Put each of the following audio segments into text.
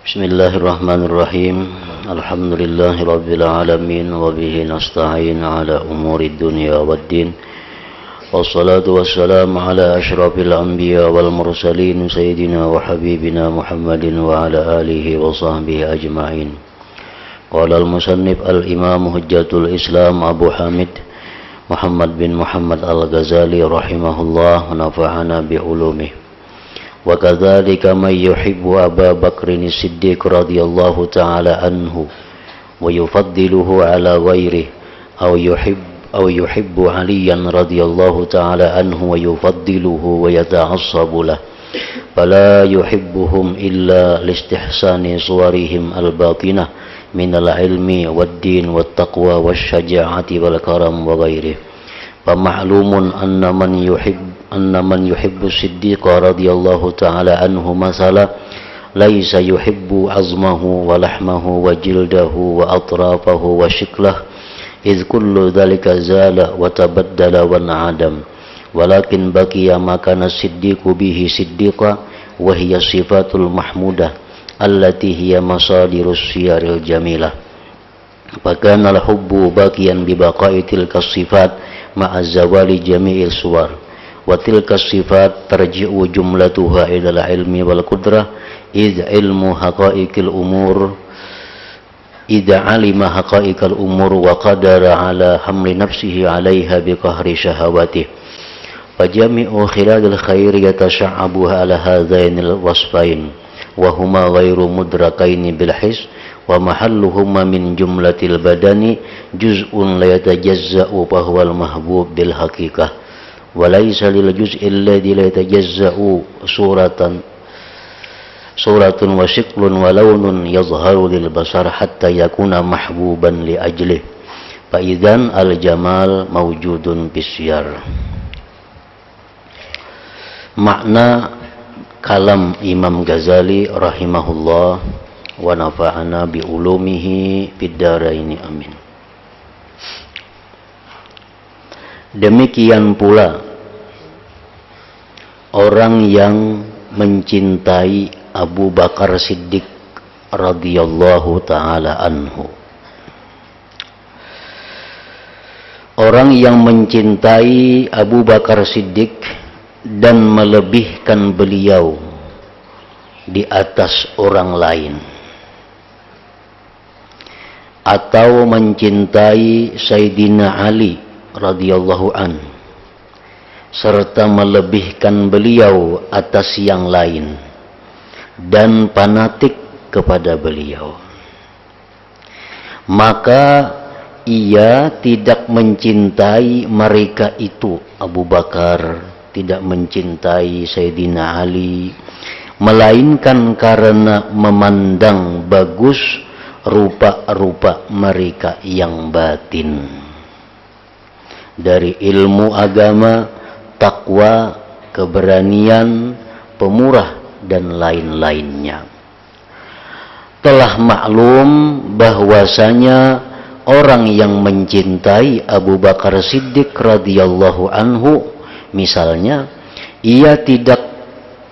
Bismillahirrahmanirrahim. Alhamdulillahirabbil alamin wa bihi nasta'in ala umuri dunya waddin. Wassalatu wassalamu ala asyrafil anbiya wal mursalin sayyidina wa habibina Muhammadin wa ala alihi wa sahbihi ajma'in. Qala al-musannif al-imam hujjatul Islam Abu Hamid Muhammad bin Muhammad al-Ghazali rahimahullah, nafa'ana bi ulumihi. Wa kadzalika man yuhibbu Aba Bakrin Siddiq radhiyallahu ta'ala anhu wa yufaddiluhu ala ghairihi aw yuhibbu Aliyan radhiyallahu ta'ala anhu wa yufaddiluhu wa yata'assabu lahu fala yuhibbuhum illa listihsani suwarihim al-batinah min al-ilmi wad-din wat-taqwa wasyaja'ati wal karam wa ghairihi. Fa ma'lumun anna man yuhibbu Siddiqa radhiyallahu ta'ala anhu masala laysa yuhibbu azmahu wa lahmahu wa jildahu wa atrafahu wa shiklah idh kullu dhalika zala wa tabaddala wa na'adam walakin baqiya ma kana Siddiqu bihi siddiqa wa hiya sifatul mahmudah allati hiya masadirus siyaril jamilah. Fakana al-hubbu baqiyan bi baqa'i tilka sifat ma'a zawali jami'il suwar wa tilka sifat tarji'u jumlatuha ila al-ilmi wal qudrah idh ilmu haqa'iqil umur idha alima haqa'iqal umur wa qadara ala hamli nafsihi 'alaiha bi qahri syahawatihi fa jami'u khilalil khair yatasha'abu ala hadzainil wasfain wa huma ghairu mudrakaini bil his wa mahalluhuma min jumlatil badani juz'un la yatajazza'u fa huwal mahbub bil haqiqah wa laysa lil juz'i alladhi la yatajazza'u suratun wa shiklun wa lawnun yazharu lil basar hatta yakuna mahbuban li ajlih fa idzan al jamal mawjudun bisyar. Makna kalam Imam Ghazali rahimahullah wa nafa'ana bi ulumihi fid dharaini amin. Demikian pula orang yang mencintai Abu Bakar Siddiq radhiyallahu ta'ala anhu. Orang yang mencintai Abu Bakar Siddiq dan melebihkan beliau di atas orang lain, atau mencintai Sayyidina Ali radhiyallahu an serta melebihkan beliau atas yang lain dan fanatik kepada beliau, maka ia tidak mencintai mereka itu. Abu Bakar tidak mencintai Sayyidina Ali melainkan karena memandang bagus rupa-rupa mereka yang batin dari ilmu agama, takwa, keberanian, pemurah dan lain-lainnya. Telah maklum bahwasanya orang yang mencintai Abu Bakar Siddiq radhiyallahu anhu, misalnya ia tidak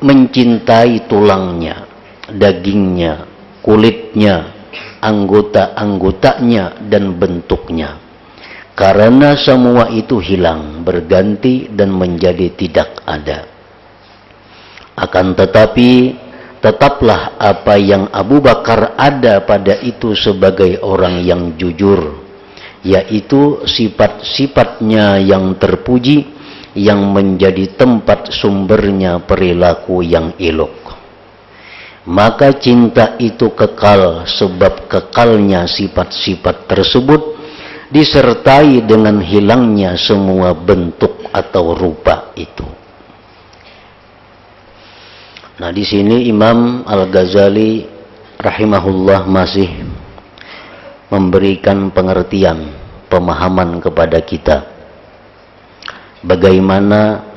mencintai tulangnya, dagingnya, kulitnya, anggota-anggotanya dan bentuknya, karena semua itu hilang, berganti dan menjadi tidak ada. Akan tetapi tetaplah apa yang Abu Bakar ada pada itu sebagai orang yang jujur, yaitu sifat-sifatnya yang terpuji yang menjadi tempat sumbernya perilaku yang elok. Maka cinta itu kekal sebab kekalnya sifat-sifat tersebut disertai dengan hilangnya semua bentuk atau rupa itu. Nah, di sini Imam Al-Ghazali rahimahullah masih memberikan pengertian, pemahaman kepada kita bagaimana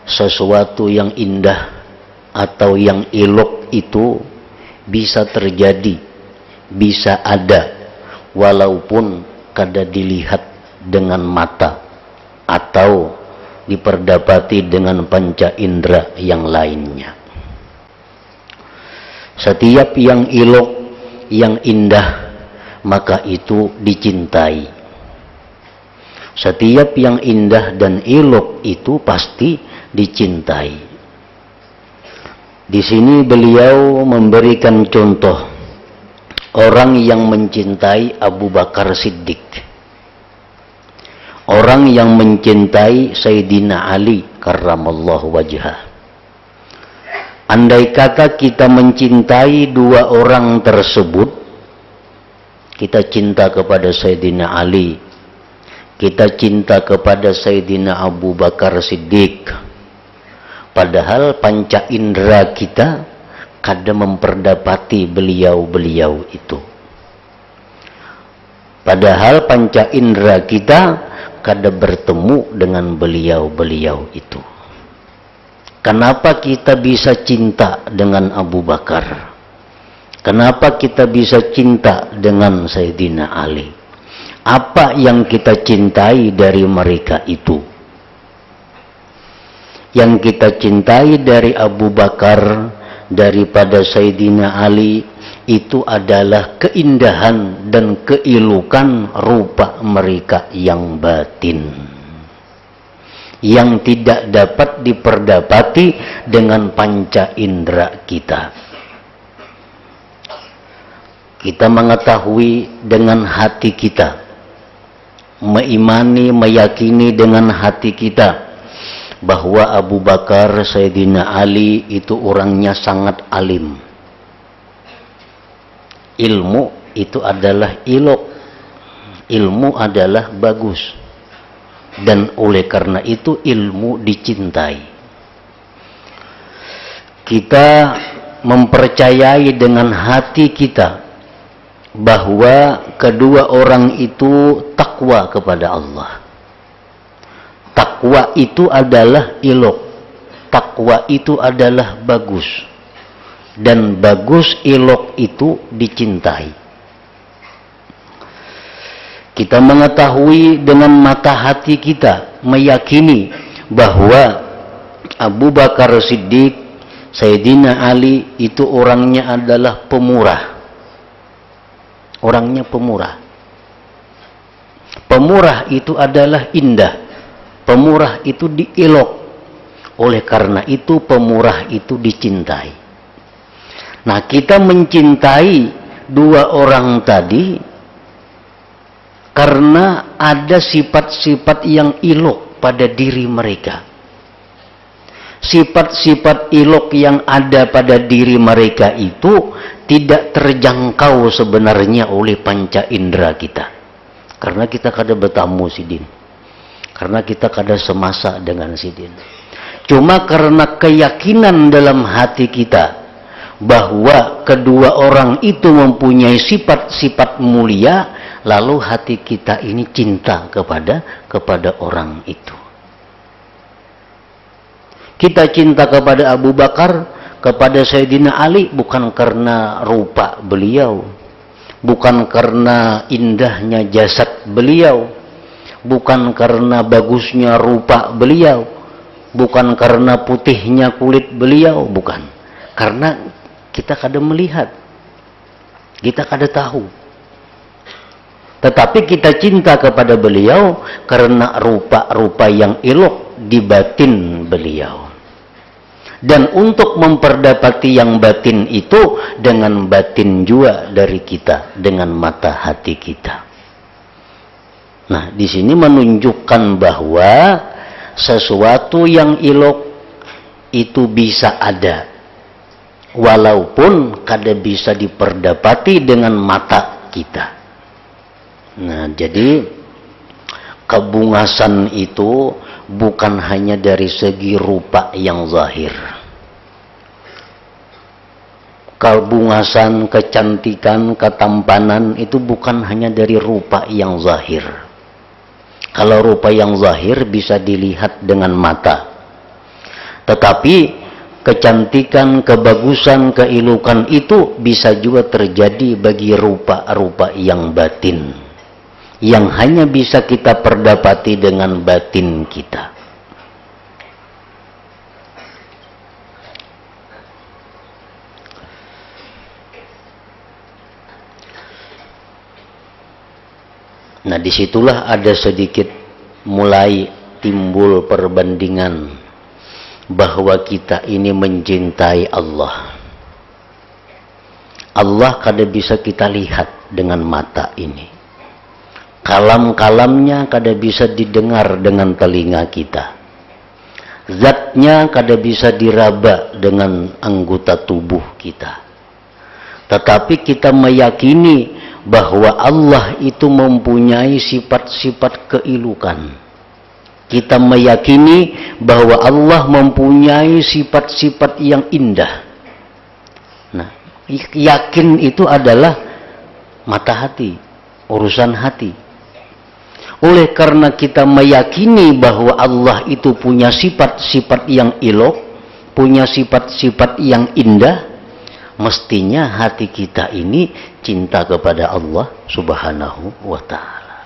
sesuatu yang indah atau yang elok itu bisa terjadi, bisa ada, walaupun kada dilihat dengan mata atau diperdapati dengan panca indera yang lainnya. Setiap yang ilok, yang indah, maka itu dicintai. Setiap yang indah dan ilok itu pasti dicintai. Di sini beliau memberikan contoh orang yang mencintai Abu Bakar Siddiq, orang yang mencintai Sayyidina Ali karramallahu wajhah. Andai kata kita mencintai dua orang tersebut, kita cinta kepada Sayyidina Ali, kita cinta kepada Sayyidina Abu Bakar Siddiq, padahal panca indera kita kadang memperdapati beliau-beliau itu. Padahal panca indera kita kadang bertemu dengan beliau-beliau itu. Kenapa kita bisa cinta dengan Abu Bakar? Kenapa kita bisa cinta dengan Sayyidina Ali? Apa yang kita cintai dari mereka itu? Yang kita cintai dari Abu Bakar, daripada Sayyidina Ali, itu adalah keindahan dan keilukan rupa mereka yang batin, yang tidak dapat diperdapati dengan panca indera kita. Kita mengetahui dengan hati kita, mengimani, meyakini dengan hati kita bahwa Abu Bakar, Sayyidina Ali itu orangnya sangat alim. Ilmu itu adalah ilok, ilmu adalah bagus, dan oleh karena itu ilmu dicintai. Kita mempercayai dengan hati kita bahwa kedua orang itu takwa kepada Allah. Takwa itu adalah ilok, takwa itu adalah bagus, dan bagus ilok itu dicintai. Kita mengetahui dengan mata hati kita, meyakini bahwa Abu Bakar Siddiq, Sayyidina Ali itu orangnya adalah pemurah. Orangnya pemurah. Pemurah itu adalah indah. Pemurah itu diilok. Oleh karena itu pemurah itu dicintai. Nah, kita mencintai dua orang tadi karena ada sifat-sifat yang ilok pada diri mereka. Sifat-sifat ilok yang ada pada diri mereka itu tidak terjangkau sebenarnya oleh panca indera kita. Karena kita kada bertamu sidin. Karena kita kada semasa dengan sidin. Cuma karena keyakinan dalam hati kita bahwa kedua orang itu mempunyai sifat-sifat mulia, lalu hati kita ini cinta kepada orang itu. Kita cinta kepada Abu Bakar, kepada Sayyidina Ali bukan karena rupa beliau, bukan karena indahnya jasad beliau, bukan karena bagusnya rupa beliau, bukan karena putihnya kulit beliau, bukan. Karena kita kada melihat, kita kada tahu. Tetapi kita cinta kepada beliau karena rupa-rupa yang elok di batin beliau. Dan untuk memperdapati yang batin itu dengan batin jua dari kita, dengan mata hati kita. Nah, di sini menunjukkan bahwa sesuatu yang elok itu bisa ada, walaupun kada bisa diperdapati dengan mata kita. Nah, jadi kebungasan itu bukan hanya dari segi rupa yang zahir. Kebungasan, kecantikan, ketampanan itu bukan hanya dari rupa yang zahir. Kalau rupa yang zahir bisa dilihat dengan mata. Tetapi kecantikan, kebagusan, keilukan itu bisa juga terjadi bagi rupa-rupa yang batin, yang hanya bisa kita perdapati dengan batin kita. Nah, disitulah ada sedikit mulai timbul perbandingan bahwa kita ini mencintai Allah. Allah kada bisa kita lihat dengan mata ini. Kalam-kalamnya kada bisa didengar dengan telinga kita. Zatnya kada bisa diraba dengan anggota tubuh kita. Tetapi kita meyakini bahwa Allah itu mempunyai sifat-sifat keilukan. Kita meyakini bahwa Allah mempunyai sifat-sifat yang indah. Nah, yakin itu adalah mata hati, urusan hati. Oleh karena kita meyakini bahwa Allah itu punya sifat-sifat yang elok, punya sifat-sifat yang indah, mestinya hati kita ini cinta kepada Allah Subhanahu wa ta'ala.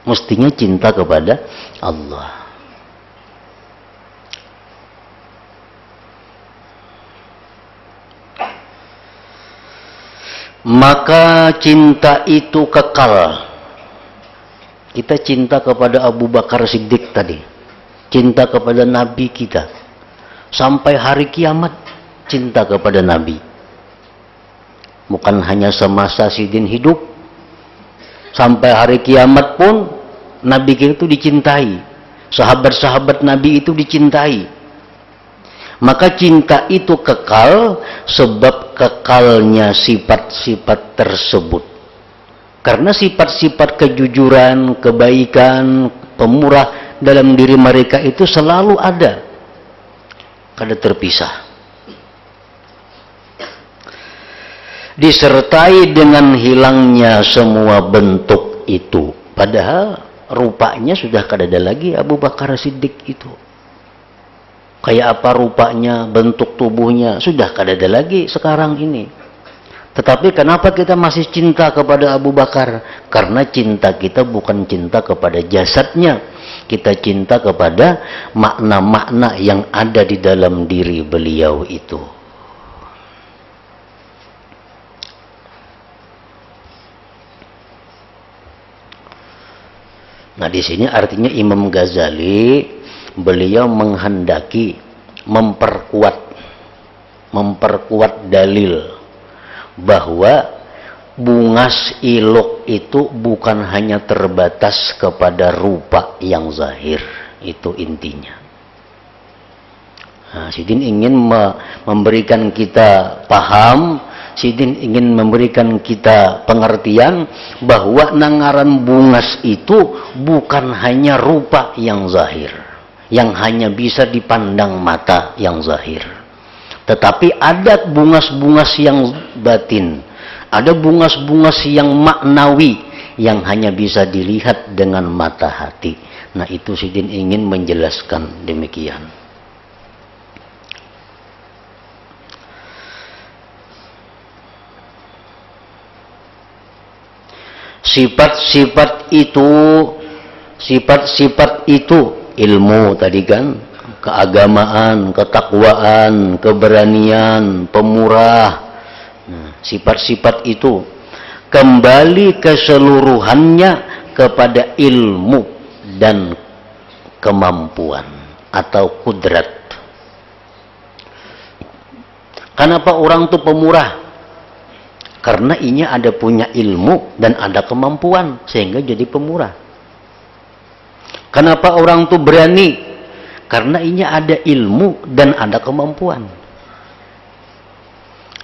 Mestinya cinta kepada Allah. Maka cinta itu kekal. Kita cinta kepada Abu Bakar Siddiq tadi, cinta kepada Nabi kita, sampai hari kiamat cinta kepada Nabi. Bukan hanya semasa Sidin hidup, sampai hari kiamat pun Nabi kita itu dicintai, sahabat-sahabat Nabi itu dicintai. Maka cinta itu kekal sebab kekalnya sifat-sifat tersebut. Karena sifat-sifat kejujuran, kebaikan, pemurah dalam diri mereka itu selalu ada, kada terpisah. Disertai dengan hilangnya semua bentuk itu. Padahal rupanya sudah kada ada lagi Abu Bakar Siddiq itu. Kayak apa rupanya, bentuk tubuhnya, sudah kada ada lagi sekarang ini. Tetapi kenapa kita masih cinta kepada Abu Bakar? Karena cinta kita bukan cinta kepada jasadnya. Kita cinta kepada makna-makna yang ada di dalam diri beliau itu. Nah, di sini artinya Imam Ghazali beliau menghendaki memperkuat dalil bahwa bungas ilok itu bukan hanya terbatas kepada rupa yang zahir, itu intinya. Nah, Sidin ingin memberikan kita paham, Sidin ingin memberikan kita pengertian bahwa nangaran bungas itu bukan hanya rupa yang zahir, yang hanya bisa dipandang mata yang zahir. Tetapi ada bungas-bungas yang batin, ada bungas-bungas yang maknawi yang hanya bisa dilihat dengan mata hati. Nah, itu Sidin ingin menjelaskan demikian. Sifat-sifat itu ilmu tadi kan, keagamaan, ketakwaan, keberanian, pemurah. Nah, sifat-sifat itu kembali keseluruhannya kepada ilmu dan kemampuan atau kudrat. Kenapa orang itu pemurah? Karena inya ada punya ilmu dan ada kemampuan sehingga jadi pemurah. Kenapa orang itu berani? Karena inya ada ilmu dan ada kemampuan.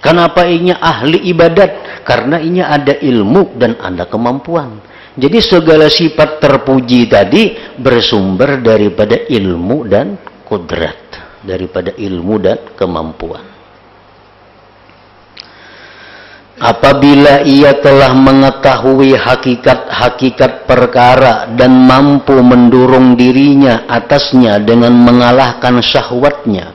Kenapa inya ahli ibadat? Karena inya ada ilmu dan ada kemampuan. Jadi segala sifat terpuji tadi bersumber daripada ilmu dan kudrat, daripada ilmu dan kemampuan. Apabila ia telah mengetahui hakikat-hakikat perkara dan mampu mendorong dirinya atasnya dengan mengalahkan syahwatnya,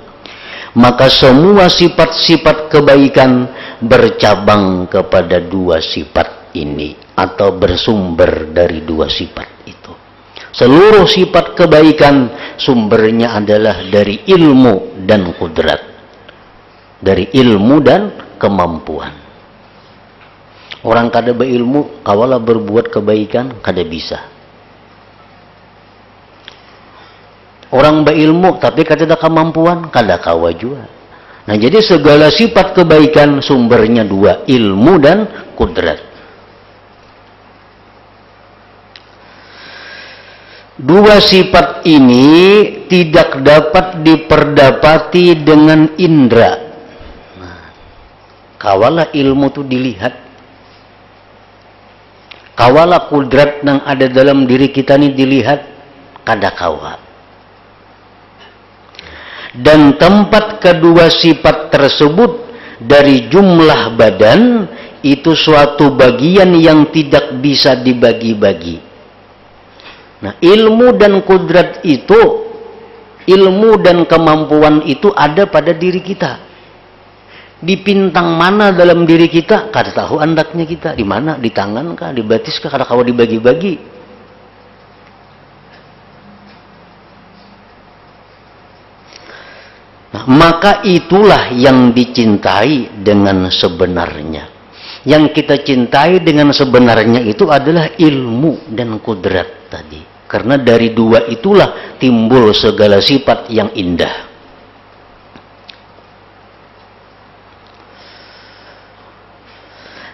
maka semua sifat-sifat kebaikan bercabang kepada dua sifat ini atau bersumber dari dua sifat itu. Seluruh sifat kebaikan sumbernya adalah dari ilmu dan kudrat, dari ilmu dan kemampuan. Orang kada beilmu kawalah berbuat kebaikan kada bisa. Orang beilmu tapi kada ada kemampuan kada kawa jua. Nah, jadi segala sifat kebaikan sumbernya dua, ilmu dan kudrat. Dua sifat ini tidak dapat diperdapati dengan indera. Nah, kawalah ilmu itu dilihat. Kawalah kudrat yang ada dalam diri kita ini dilihat, kada kawa. Dan tempat kedua sifat tersebut dari jumlah badan itu suatu bagian yang tidak bisa dibagi-bagi. Nah, ilmu dan kudrat itu, ilmu dan kemampuan itu ada pada diri kita. Di pintang mana dalam diri kita, kada tahu andaknya kita. Di mana? Di tangan kah? Di batis kah? Kada kawa dibagi-bagi. Nah, maka itulah yang dicintai dengan sebenarnya. Yang kita cintai dengan sebenarnya itu adalah ilmu dan kudrat tadi. Karena dari dua itulah timbul segala sifat yang indah.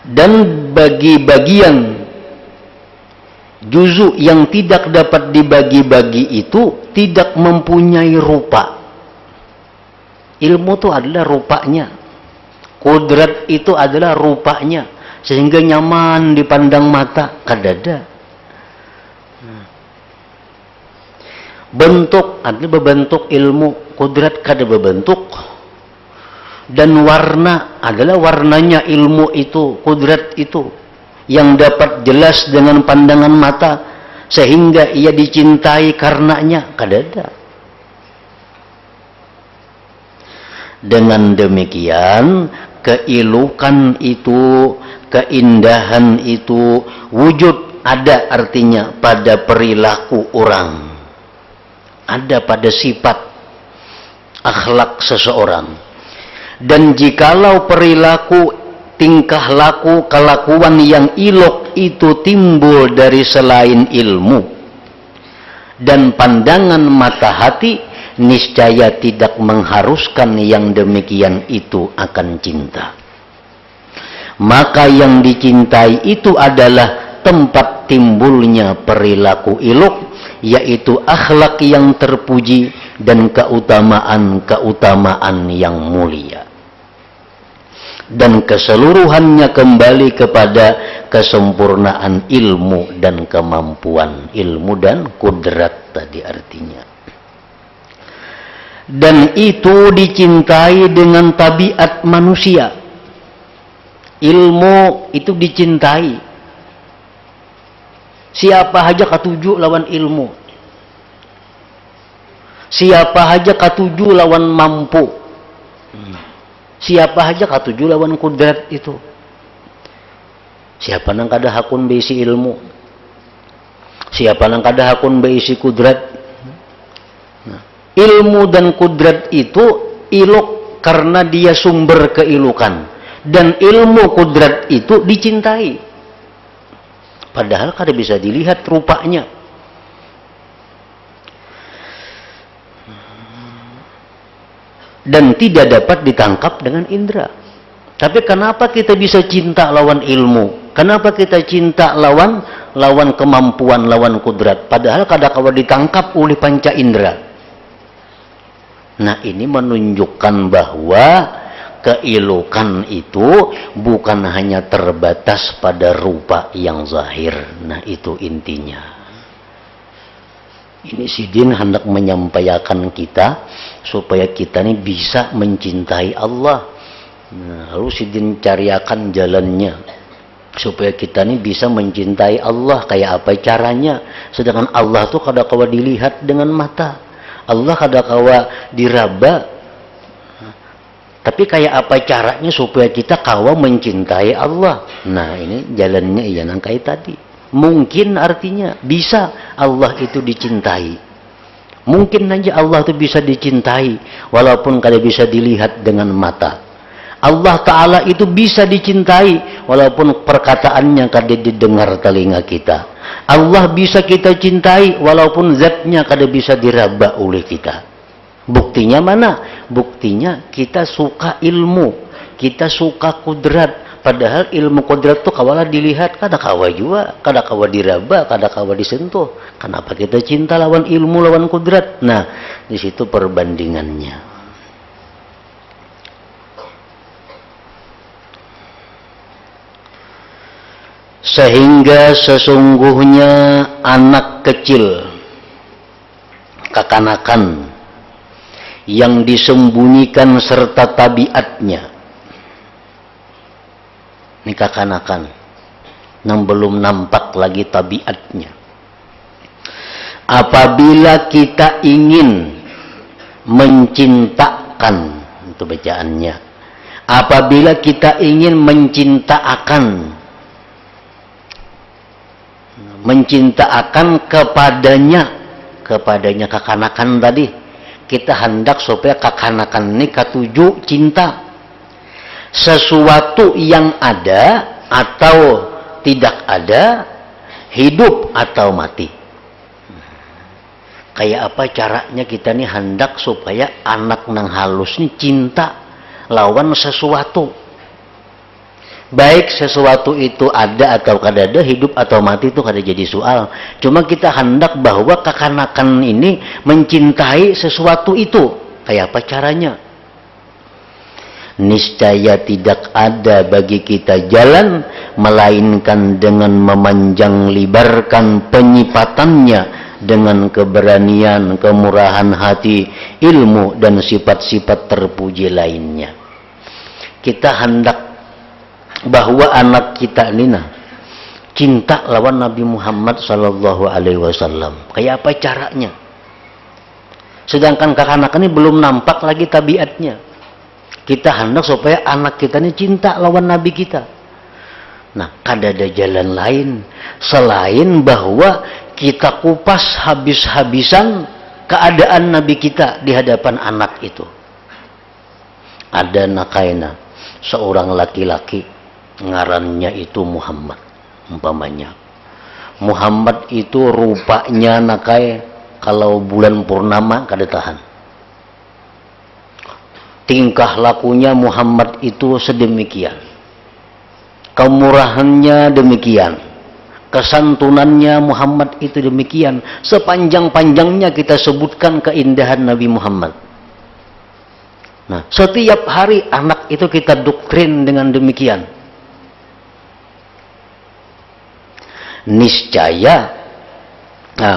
Dan bagi bagian juzu yang tidak dapat dibagi-bagi itu tidak mempunyai rupa. Ilmu itu adalah rupanya. Kudrat itu adalah rupanya. Sehingga nyaman dipandang mata. Kadada. Bentuk adalah berbentuk ilmu. Kudrat kada berbentuk. Dan warna adalah warnanya ilmu itu. Kudrat itu. Yang dapat jelas dengan pandangan mata. Sehingga ia dicintai karenanya. Kadada. Dengan demikian, keilukan itu, keindahan itu, wujud ada artinya pada perilaku orang. Ada pada sifat akhlak seseorang. Dan jikalau perilaku, tingkah laku, kelakuan yang ilok itu timbul dari selain ilmu dan pandangan mata hati, niscaya tidak mengharuskan yang demikian itu akan cinta. Maka yang dicintai itu adalah tempat timbulnya perilaku ilok, yaitu akhlak yang terpuji dan keutamaan-keutamaan yang mulia. Dan keseluruhannya kembali kepada kesempurnaan ilmu dan kemampuan. Ilmu dan kudrat tadi artinya. Dan itu dicintai dengan tabiat manusia. Ilmu itu dicintai. Siapa saja katuju lawan ilmu. Siapa saja katuju lawan mampu. Siapa saja katuju lawan kudrat itu. Siapa nang kada hakun beisi ilmu. Siapa nang kada hakun beisi kudrat. Ilmu dan kudrat itu ilok karena dia sumber keilukan. Dan ilmu kudrat itu dicintai. Padahal kada bisa dilihat rupanya. Dan tidak dapat ditangkap dengan indera. Tapi kenapa kita bisa cinta lawan ilmu? Kenapa kita cinta lawan kemampuan, lawan kudrat? Padahal kada kawa ditangkap oleh panca indera. Nah, ini menunjukkan bahwa keilukan itu bukan hanya terbatas pada rupa yang zahir. Nah, itu intinya. Ini Sidin hendak menyampaikan kita supaya kita ini bisa mencintai Allah. Nah, lalu Sidin cariakan jalannya supaya kita ini bisa mencintai Allah. Kayak apa caranya? Sedangkan Allah tuh kada kawa dilihat dengan mata. Allah kada kawa diraba. Tapi kayak apa caranya supaya kita kawa mencintai Allah? Nah, ini jalannya iya nang kayak tadi. Mungkin artinya bisa Allah itu dicintai. Mungkin aja Allah itu bisa dicintai walaupun kada bisa dilihat dengan mata. Allah Ta'ala itu bisa dicintai walaupun perkataannya kada didengar telinga kita. Allah bisa kita cintai walaupun zatnya kada bisa diraba oleh kita. Buktinya mana? Buktinya kita suka ilmu, kita suka kudrat. Padahal ilmu kudrat itu kawalah dilihat, kada kawa juga, kada kawa diraba, kada kawa disentuh. Kenapa kita cinta lawan ilmu, lawan kudrat? Nah, di situ perbandingannya. Sehingga sesungguhnya anak kecil, kekanakan yang disembunyikan serta tabiatnya, ini kekanakan yang belum nampak lagi tabiatnya. Apabila kita ingin mencintakan, itu bacaannya, apabila kita ingin mencintakan kepadanya kekanakan tadi, kita hendak supaya kekanakan ini katuju cinta sesuatu yang ada atau tidak ada, hidup atau mati. Kayak apa caranya kita nih hendak supaya anak nang halus nih cinta lawan sesuatu. Baik sesuatu itu ada atau kada ada, hidup atau mati itu kada jadi soal. Cuma kita hendak bahwa kekanakan ini mencintai sesuatu itu. Kayak apa caranya? Niscaya tidak ada bagi kita jalan melainkan dengan memanjang lebarkan penyipatannya dengan keberanian, kemurahan hati, ilmu dan sifat-sifat terpuji lainnya. Kita hendak bahwa anak kita ini cinta lawan Nabi Muhammad sallallahu alaihi wasallam. Kayak apa caranya? Sedangkan kekanakan ini belum nampak lagi tabiatnya. Kita hendak supaya anak kita ini cinta lawan Nabi kita. Nah, kada ada jalan lain selain bahwa kita kupas habis-habisan keadaan Nabi kita di hadapan anak itu. Ada nakaina seorang laki-laki, ngarannya itu Muhammad umpamanya. Muhammad itu rupanya nakai kalau bulan purnama kada tahan. Tingkah lakunya Muhammad itu sedemikian, kemurahannya demikian, kesantunannya Muhammad itu demikian. Sepanjang-panjangnya kita sebutkan keindahan Nabi Muhammad. Nah, setiap hari anak itu kita doktrin dengan demikian. Niscaya,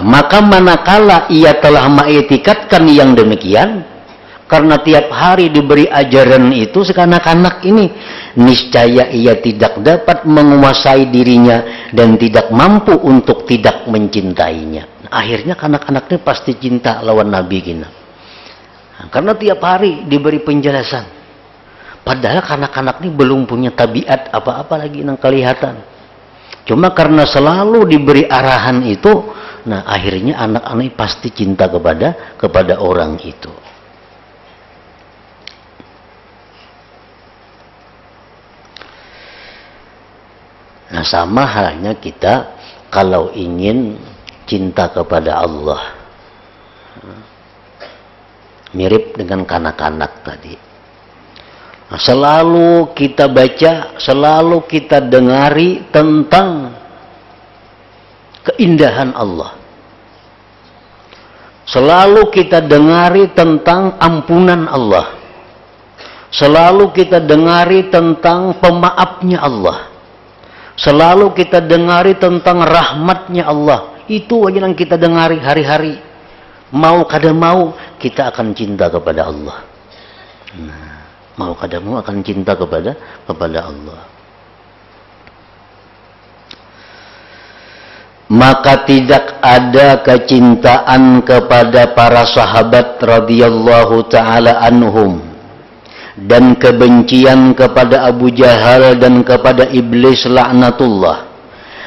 maka manakala ia telah mengiktikadkan yang demikian, karena tiap hari diberi ajaran itu sekanak-kanak ini, niscaya ia tidak dapat menguasai dirinya dan tidak mampu untuk tidak mencintainya. Akhirnya kanak-kanaknya pasti cinta lawan Nabi kita. Karena tiap hari diberi penjelasan. Padahal kanak-kanak ini belum punya tabiat apa-apa lagi yang kelihatan. Cuma karena selalu diberi arahan itu, nah akhirnya anak-anak pasti cinta kepada orang itu. Nah, sama halnya kita kalau ingin cinta kepada Allah. Mirip dengan kanak-kanak tadi. Nah, selalu kita baca, selalu kita dengari tentang keindahan Allah. Selalu kita dengari tentang ampunan Allah. Selalu kita dengari tentang pemaafnya Allah. Selalu kita dengari tentang rahmatnya Allah. Itu aja yang kita dengari hari-hari. Mau kada mau, kita akan cinta kepada Allah. Nah, mau kada mau akan cinta kepada Allah. Maka tidak ada kecintaan kepada para sahabat radhiyallahu ta'ala anhum, dan kebencian kepada Abu Jahal dan kepada Iblis laknatullah,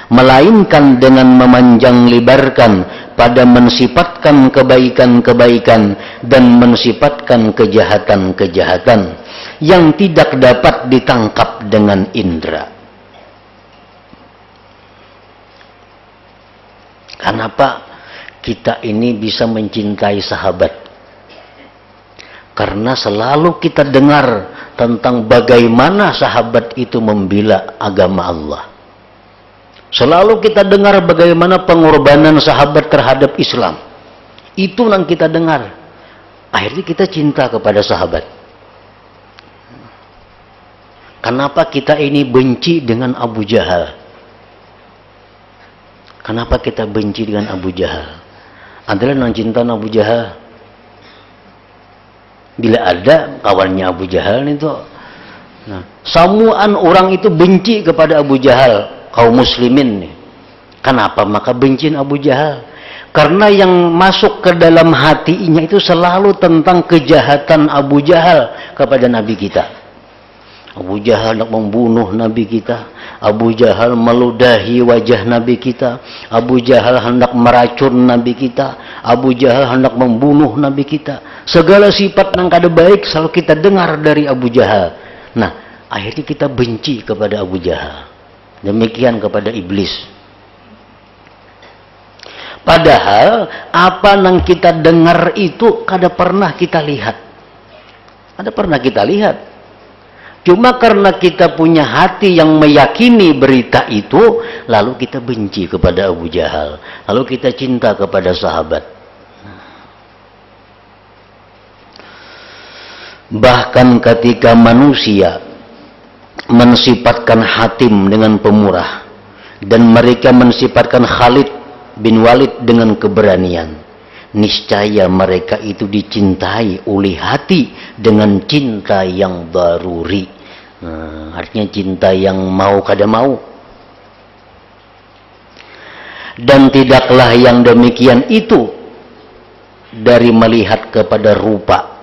melainkan dengan memanjang lebarkan pada mensifatkan kebaikan-kebaikan dan mensifatkan kejahatan-kejahatan, yang tidak dapat ditangkap dengan indera. Kenapa kita ini bisa mencintai sahabat? Karena selalu kita dengar tentang bagaimana sahabat itu membela agama Allah. Selalu kita dengar bagaimana pengorbanan sahabat terhadap Islam. Itu yang kita dengar. Akhirnya kita cinta kepada sahabat. Kenapa kita ini benci dengan Abu Jahal? Kenapa kita benci dengan Abu Jahal? Adalah yang cinta Abu Jahal. Bila ada kawannya Abu Jahal itu, nah, samuan orang itu benci kepada Abu Jahal, kaum muslimin nih. Kenapa maka benci Abu Jahal? Karena yang masuk ke dalam hatinya itu selalu tentang kejahatan Abu Jahal kepada Nabi kita. Abu Jahal hendak membunuh Nabi kita. Abu Jahal meludahi wajah Nabi kita. Abu Jahal hendak meracun Nabi kita. Abu Jahal hendak membunuh Nabi kita. Segala sifat yang kada baik selalu kita dengar dari Abu Jahal. Nah, akhirnya kita benci kepada Abu Jahal. Demikian kepada iblis. Padahal apa yang kita dengar itu kada pernah kita lihat. Kada pernah kita lihat. Cuma karena kita punya hati yang meyakini berita itu, lalu kita benci kepada Abu Jahal, lalu kita cinta kepada sahabat. Bahkan ketika manusia mensifatkan Hatim dengan pemurah, dan mereka mensifatkan Khalid bin Walid dengan keberanian, niscaya mereka itu dicintai oleh hati dengan cinta yang daruri. Nah, artinya cinta yang mau kada mau. Dan tidaklah yang demikian itu dari melihat kepada rupa.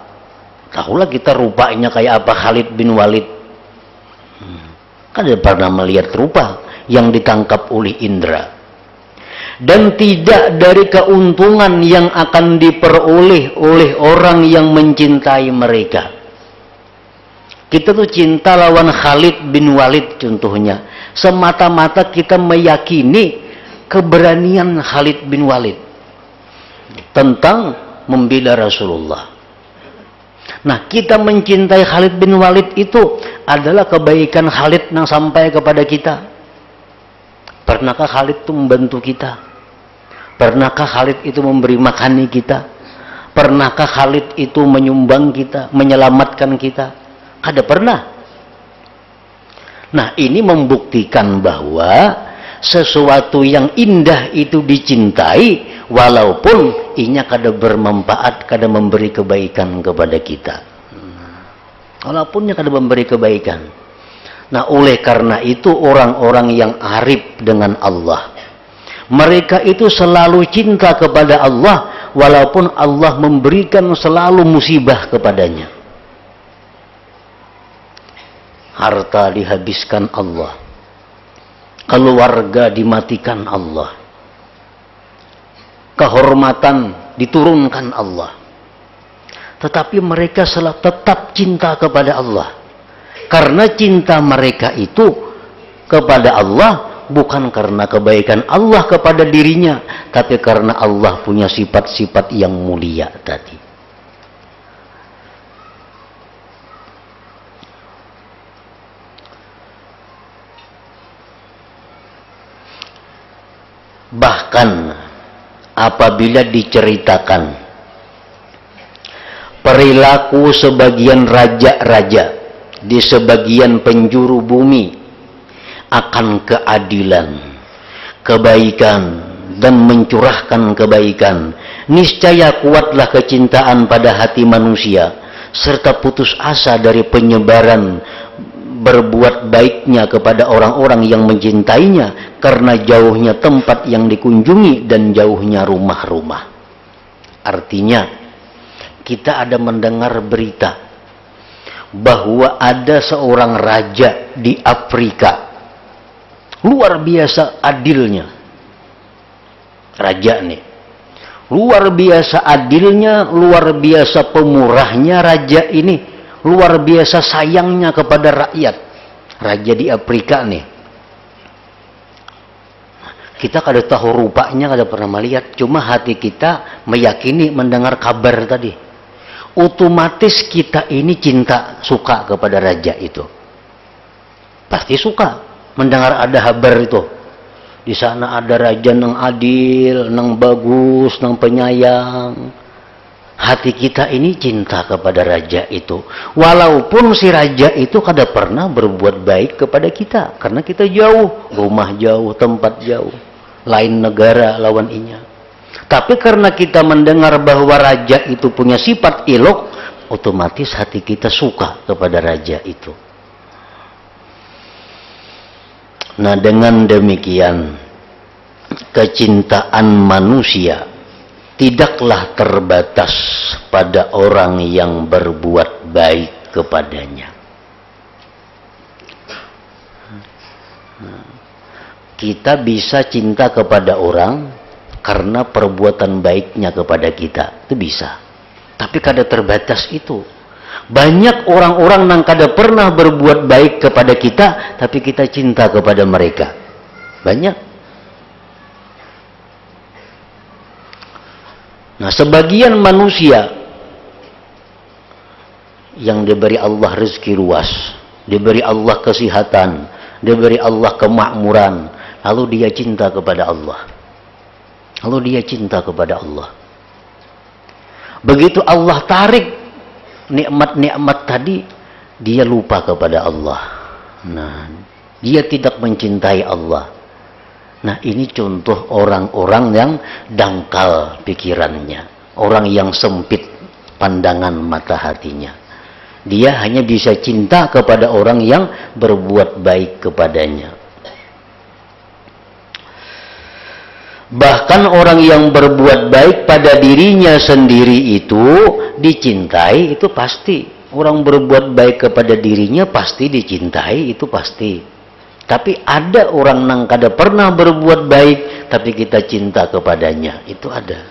Tahulah kita rupanya kayak apa Khalid bin Walid. Kada pernah melihat rupa yang ditangkap oleh indera. Dan tidak dari keuntungan yang akan diperoleh oleh orang yang mencintai mereka. Kita tuh cinta lawan Khalid bin Walid contohnya, semata-mata kita meyakini keberanian Khalid bin Walid tentang membela Rasulullah. Nah, kita mencintai Khalid bin Walid itu adalah kebaikan Khalid yang sampai kepada kita. Pernahkah Khalid itu membantu kita? Pernahkah Khalid itu memberi makani kita? Pernahkah Khalid itu menyumbang kita, menyelamatkan kita? Kada pernah. Nah, ini membuktikan bahwa sesuatu yang indah itu dicintai walaupun inya kada bermanfaat, kada memberi kebaikan kepada kita. Walaupun inya kada memberi kebaikan. Nah, oleh karena itu orang-orang yang arif dengan Allah, mereka itu selalu cinta kepada Allah walaupun Allah memberikan selalu musibah kepadanya. Harta dihabiskan Allah, keluarga dimatikan Allah, kehormatan diturunkan Allah, tetapi mereka selalu tetap cinta kepada Allah. Karena cinta mereka itu kepada Allah bukan karena kebaikan Allah kepada dirinya, tapi karena Allah punya sifat-sifat yang mulia tadi. Bahkan apabila diceritakan perilaku sebagian raja-raja di sebagian penjuru bumi akan keadilan, kebaikan, dan mencurahkan kebaikan, niscaya kuatlah kecintaan pada hati manusia, serta putus asa dari penyebaran berbuat baiknya kepada orang-orang yang mencintainya, karena jauhnya tempat yang dikunjungi dan jauhnya rumah-rumah. Artinya, kita ada mendengar berita bahwa ada seorang raja di Afrika, luar biasa adilnya. Raja nih, luar biasa adilnya, luar biasa pemurahnya raja ini, luar biasa sayangnya kepada rakyat. Raja di Afrika nih, kita kada tahu rupanya, kada pernah melihat, cuma hati kita meyakini mendengar kabar tadi. Otomatis kita ini cinta, suka kepada raja itu. Pasti suka mendengar ada kabar itu. Di sana ada raja nang adil, nang bagus, nang penyayang. Hati kita ini cinta kepada raja itu. Walaupun si raja itu kada pernah berbuat baik kepada kita. Karena kita jauh, rumah jauh, tempat jauh. Lain negara lawan inya. Tapi karena kita mendengar bahwa raja itu punya sifat ilok, otomatis hati kita suka kepada raja itu. Nah, dengan demikian, kecintaan manusia tidaklah terbatas pada orang yang berbuat baik kepadanya. Kita bisa cinta kepada orang karena perbuatan baiknya kepada kita. Itu bisa. Tapi kada terbatas itu. Banyak orang-orang yang kada pernah berbuat baik kepada kita, tapi kita cinta kepada mereka. Banyak. Nah, sebagian manusia yang diberi Allah rezeki luas, diberi Allah kesehatan, diberi Allah kemakmuran, lalu dia cinta kepada Allah. Lalu dia cinta kepada Allah. Begitu Allah tarik nikmat-nikmat tadi, dia lupa kepada Allah. Nah, dia tidak mencintai Allah. Nah, ini contoh orang-orang yang dangkal pikirannya, orang yang sempit pandangan mata hatinya. Dia hanya bisa cinta kepada orang yang berbuat baik kepadanya. Bahkan orang yang berbuat baik pada dirinya sendiri itu dicintai, itu pasti. Orang berbuat baik kepada dirinya pasti dicintai, itu pasti. Tapi ada orang yang kada pernah berbuat baik, tapi kita cinta kepadanya. Itu ada.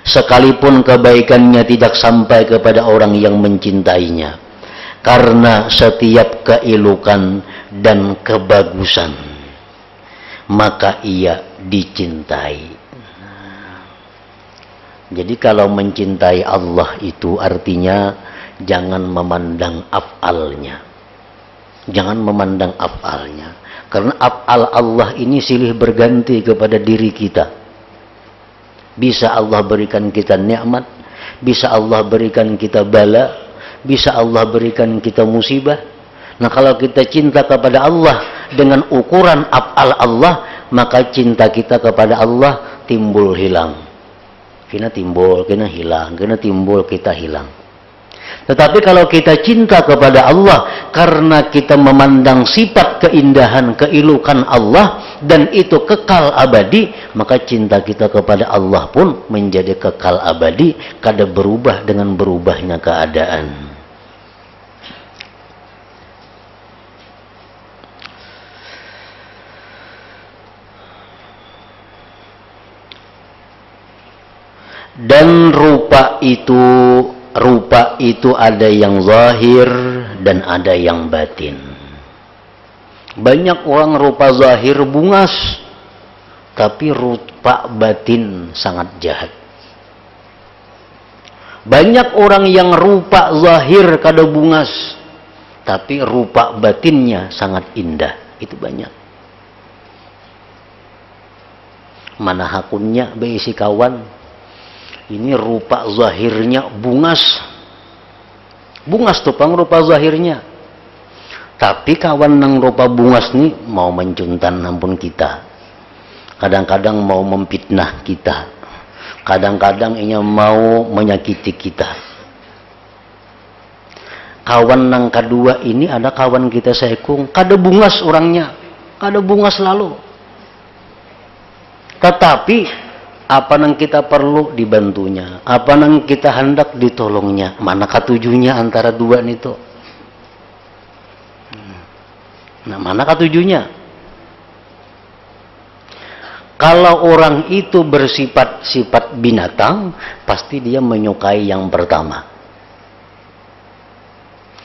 Sekalipun kebaikannya tidak sampai kepada orang yang mencintainya. Karena setiap keelokan dan kebagusan, maka ia dicintai. Jadi kalau mencintai Allah itu artinya jangan memandang af'alnya. Jangan memandang af'alnya. Karena af'al Allah ini silih berganti kepada diri kita. Bisa Allah berikan kita nikmat, bisa Allah berikan kita bala, bisa Allah berikan kita musibah. Nah, kalau kita cinta kepada Allah dengan ukuran af'al Allah, maka cinta kita kepada Allah timbul hilang. Kena timbul, kena hilang, kena timbul, kita hilang. Tetapi kalau kita cinta kepada Allah karena kita memandang sifat keindahan, keelokan Allah, dan itu kekal abadi, maka cinta kita kepada Allah pun menjadi kekal abadi, kada berubah dengan berubahnya keadaan. Dan rupa itu ada yang zahir dan ada yang batin. Banyak orang rupa zahir bungas, tapi rupa batin sangat jahat. Banyak orang yang rupa zahir kada bungas, tapi rupa batinnya sangat indah. Itu banyak. Mana hakunnya beisi kawan, ini rupa zahirnya bungas. Bungas tuh pang rupa zahirnya. Tapi kawan nang rupa bungas nih mau mencuntan ampun kita. Kadang-kadang mau memfitnah kita. Kadang-kadang inya mau menyakiti kita. Kawan nang kedua ini ada kawan kita seekung, kada bungas orangnya. Kada bungas lalu. Tetapi apa yang kita perlu dibantunya, apa yang kita hendak ditolongnya, mana ketujuhnya antara dua itu. Nah, mana ketujuhnya? Kalau orang itu bersifat-sifat binatang, pasti dia menyukai yang pertama.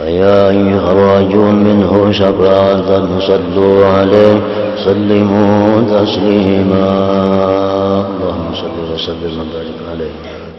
فيا أيها الراجون منه شفاعة صلوا عليه سلموا تسليما اللهم صل وسلم وبارك عليه.